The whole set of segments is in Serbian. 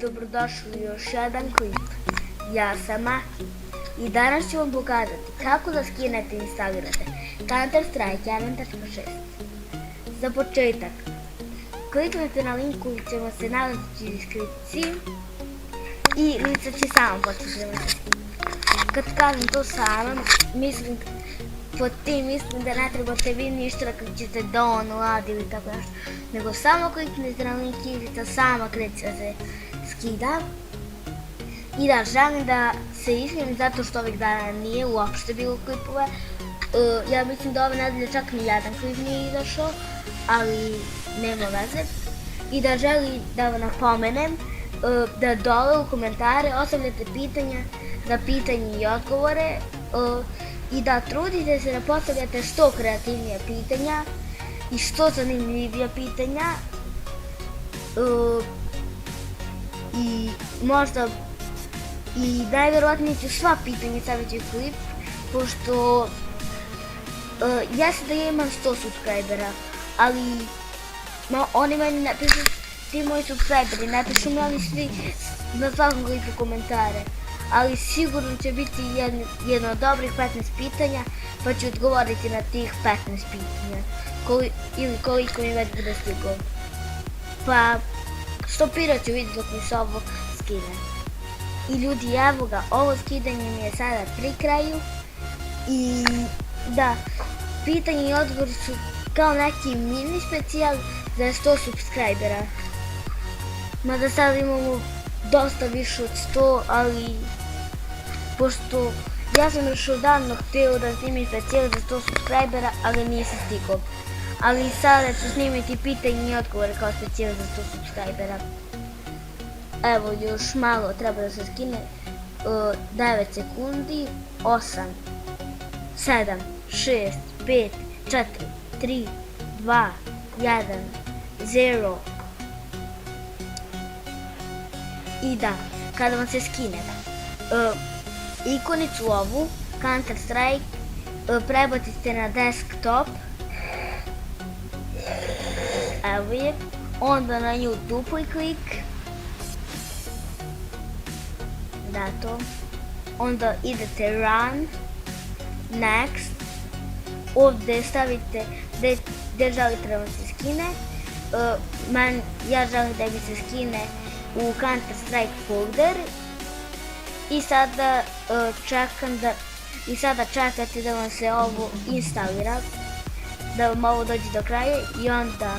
dobrodošli u još jedan klip. Ja sam Maki i danas ću vam pokazati kako da skinete i instalirate Counter-Strike 1.6. Za početak, kliknite na link koji će vam se nalaziti u deskripciji i lica će samo početi da vam se skine. Kad kažem to samo, mislim da ne trebate vi ništa kad ćete download ili tako nešto, nego samo kliknite na link i lica sama kreće da se skida. I da, želim da se izvinim zato što ovih dana nije uopšte bilo klipove. Ja mislim da ove nedelje čak ni jedan klip nije izašao, ali nema veze. I da želim da vam napomenem da dole u komentare ostavljate pitanja za pitanje i odgovore i da trudite se da postavljate što kreativnije pitanja i što zanimljivije pitanja i možda i najverovatnije ću sva pitanja staviti u klip, pošto jeste da ja imam 100 subscribera, ali oni meni ne pišu, ti moji subscriberi, ne pišu mi oni svi na svakom klipu komentare, ali sigurno će biti jedno od dobrih 15 pitanja, pa ću odgovoriti na tih 15 pitanja, ili koliko mi već bude stiglo. Pa stopirat ću video dok mi se ovo skine. I ljudi, evo ga, ovo skidanje mi je sada pri kraju i da, pitanje i odgovor su kao neki mini specijal za 100 subscribera. Mada sad imamo dosta više od 100, ali pošto ja sam još odavno htio da snimim specijal za 100 subscribera, ali nisam stigao. Ali sada ću snimiti pitanje i odgovore kao specijal za 100 subscribera. Evo, još malo treba da se skine, 9 sekundi, 8, 7, 6, 5, 4, 3, 2, 1, 0. I da, kada vam se skine, ikonicu ovu, Counter-Strike, prebacite na desktop, evo je, onda na nju dupli klik, da to, onda idete run, next, ovdje stavite gdje želite da vam se skine, ja želim da mi se skine u Counter-Strike folder i sada čekate da vam se ovo instalira, da vam ovo dođe do kraja i onda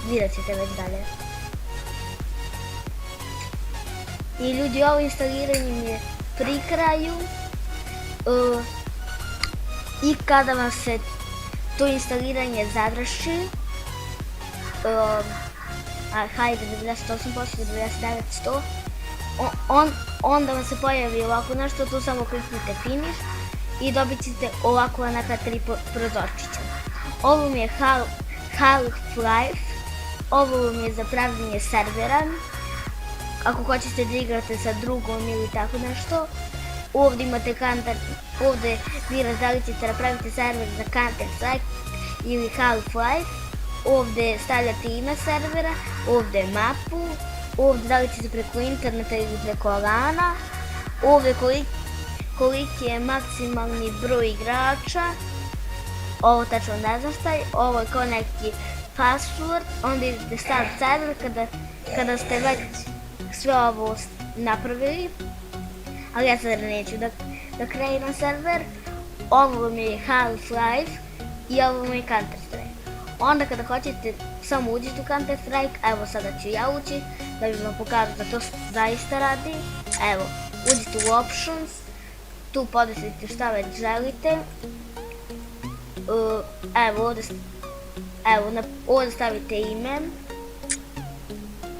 vidjet ćete već dalje. I ljudi, ovo instaliranje mi je pri kraju i kada vam se to instaliranje završi, hajde 98%, 99%, onda vam se pojavi ovako nešto, tu samo kliknite finish i dobit ćete ovako neka 3 prozorčića. Ovo mi je Half-Life, ovo mi je za pravljenje servera, ako hoćete da igrate sa drugom ili tako nešto. Ovdje imate ovdje vi razdalit ćete da pravite server za Counter-Strike ili Half-Life. Ovdje stavljate ime servera, ovdje mapu, ovdje da li ćete preko interneta ili preko LAN-a, ovdje koliki je maksimalni broj igrača, ovo tačno ne znam šta je, ovo je kao neki password, onda idete start server kada ste već sve ovo napravili, ali ja sad neću da kreiram server. Ovo mi je Half-Life i ovo mi je Counter-Strike. Onda kada hoćete samo uđite u Counter-Strike, evo sada ću ja ući da bih vam pokazao da to zaista radi. Evo, uđite u options, tu podesite šta već želite. Evo ovdje stavite ime,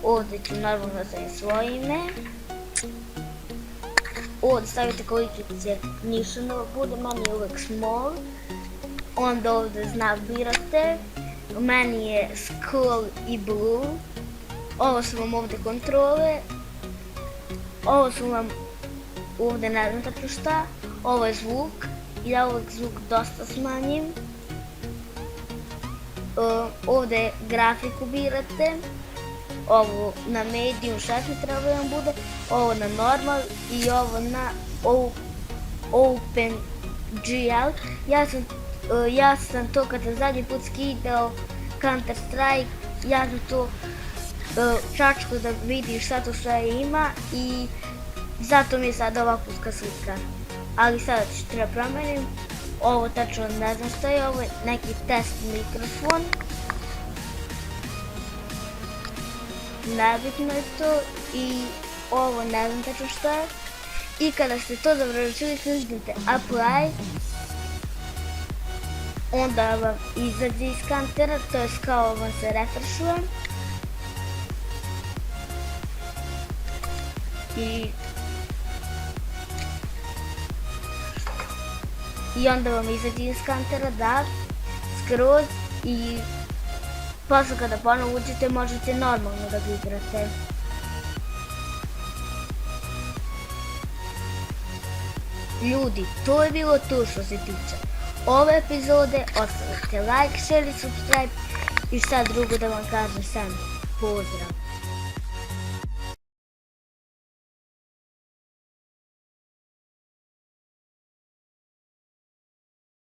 ovdje ću normalno da stavim svoje ime, ovdje stavite koliki će nišano bude, meni je uvek small, onda ovdje znak birate, meni je skull i blue, ovo su vam ovdje kontrole, ovo su vam ovdje ne znam tako šta, ovo je zvuk, ja ovdje zvuk dosta smanjim, ovdje grafiku birate, ovo na medium, šta se treba da vam bude, ovo na normal i ovo na OpenGL. Ja sam to kada zadnji put skidao Counter Strike, ja sam to čačko da vidim šta to sve ima i zato mi je sad ovakvuska slika. Ali sada ću treba promenim, ovo tačno ne znam šta je, ovo je neki test mikrofon. Nebitno je to i ovo ne znam tačno šta je. I kada ste to završili, kliknite apply, onda vam izađe iz kantera, to je kao vam se refrešuje. I onda vam izađe iz kantera, da, skroz i posle kada ponovo uđete možete normalno da ga igrate. Ljudi, to je bilo to što se tiče ove epizode, ostavite like, share i subscribe i šta drugo da vam kažem sam. Pozdrav!